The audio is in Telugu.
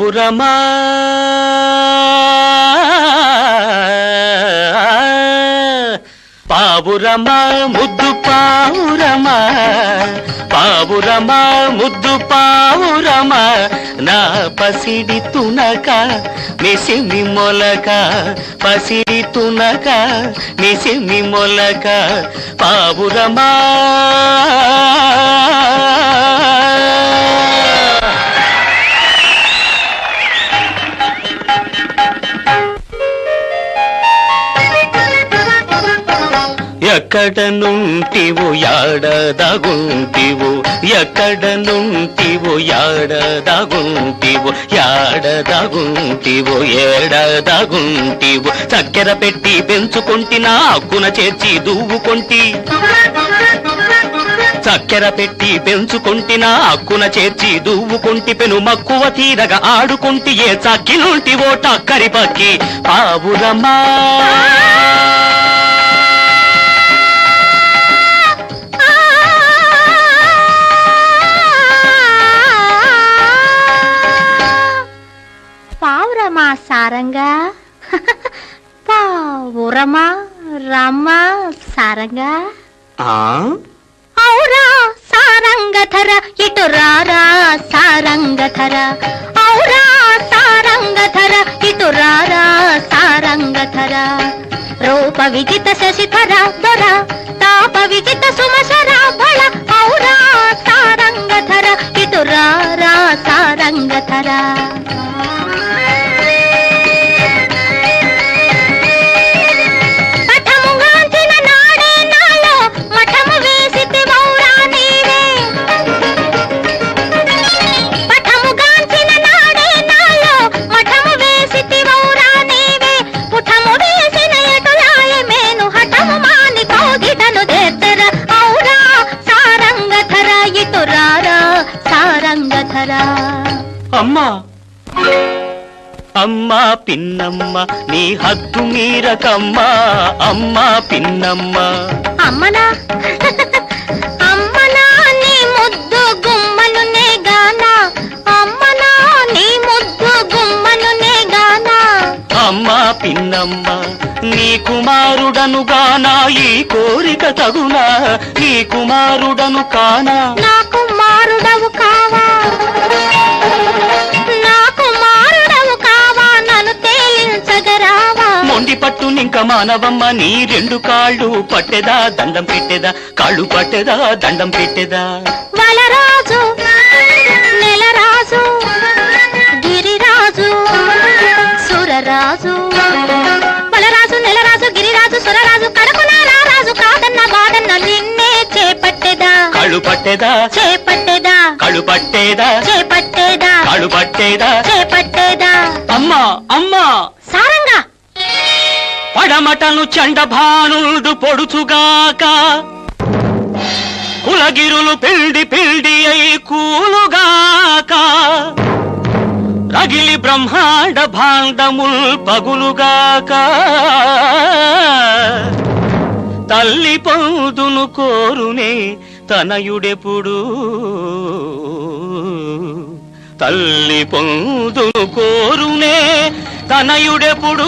పావురమా పావురమా ముద్దు పావురమా పావురమా ముద్దు పావురమా నా పసిడి తునక నిసిమి మొలక పసిడి తునక నిసిమి మొలక పావురమా ఎక్కడ నుంటివో యాడదాగుంటివో ఎక్కడ నుంటివో యాడదాగుంటివో యాడదాగుంటివో ఏడదాగుంటివో చక్కెర పెట్టి పెంచుకొంటి నా హక్కున చేర్చి దువ్వుకొంటి చక్కెర పెట్టి పెంచుకొంటి నా హక్కున చేర్చి దువ్వుకొంటి పెను మక్కువ తీరగా ఆడుకొంటి ఏ చక్కి నుంటివో టక్కరి పక్కి పావురమా పావురమా సారంగా పావురమా రమ్మ సారంగా ఔరా సారంగధర ఇటు రారా సారంగధర ఔరా సారంగధర ఇటు రారా సారంగధర రూప విజిత శశిధర దొర తాప విజిత సుమశర బళ ఔరా సారంగధర ఇటు రారా సారంగధర అమ్మా అమ్మా పిన్నమ్మ నీ హద్దు మీరకమ్మా అమ్మా పిన్నమ్మ అమ్మనా అమ్మనా నీ ముద్దు గుమ్మనునే గానా అమ్మనా నీ ముద్దు గుమ్మనునే గానా అమ్మా పిన్నమ్మ నీ కుమారుడను గానా ఈ కోరిక తగునా నీ కుమారుడను కానా నా కుమారుడవు కావా నా కుమారుడవు కావా నన్ను తేలించగరావా మొండి పట్టు నింక మానవమ్మ నీ రెండు కాళ్ళు పట్టెదా దండం పెట్టెదా కాళ్ళు పట్టెదా దండం పెట్టెదా వలరాజు నెలరాజు గిరిరాజు సురరాజు వలరాజు నెలరాజు గిరిరాజు సురరాజు కడకునా రారాజు కాదన్న బాదన్న నిన్నే చేపట్టెదా కాళ్ళు పట్టెదా చేపట్టెదా కాళ్ళు పట్టేదా చేపట్టేదా కాళ్ళు పట్టేదా చేపట్టేదా అమ్మా అమ్మా సారంగా పడమటను చండభానుడు పొడుచుగాక కులగిరులు పిల్డి పిల్డి అయి కూలుగాక రగిలి బ్రహ్మాండ భాండముల్ పగులుగాక తల్లి పొందును కోరునే తనయుడెప్పుడు తల్లి పొందును కోరునే తనయుడెప్పుడు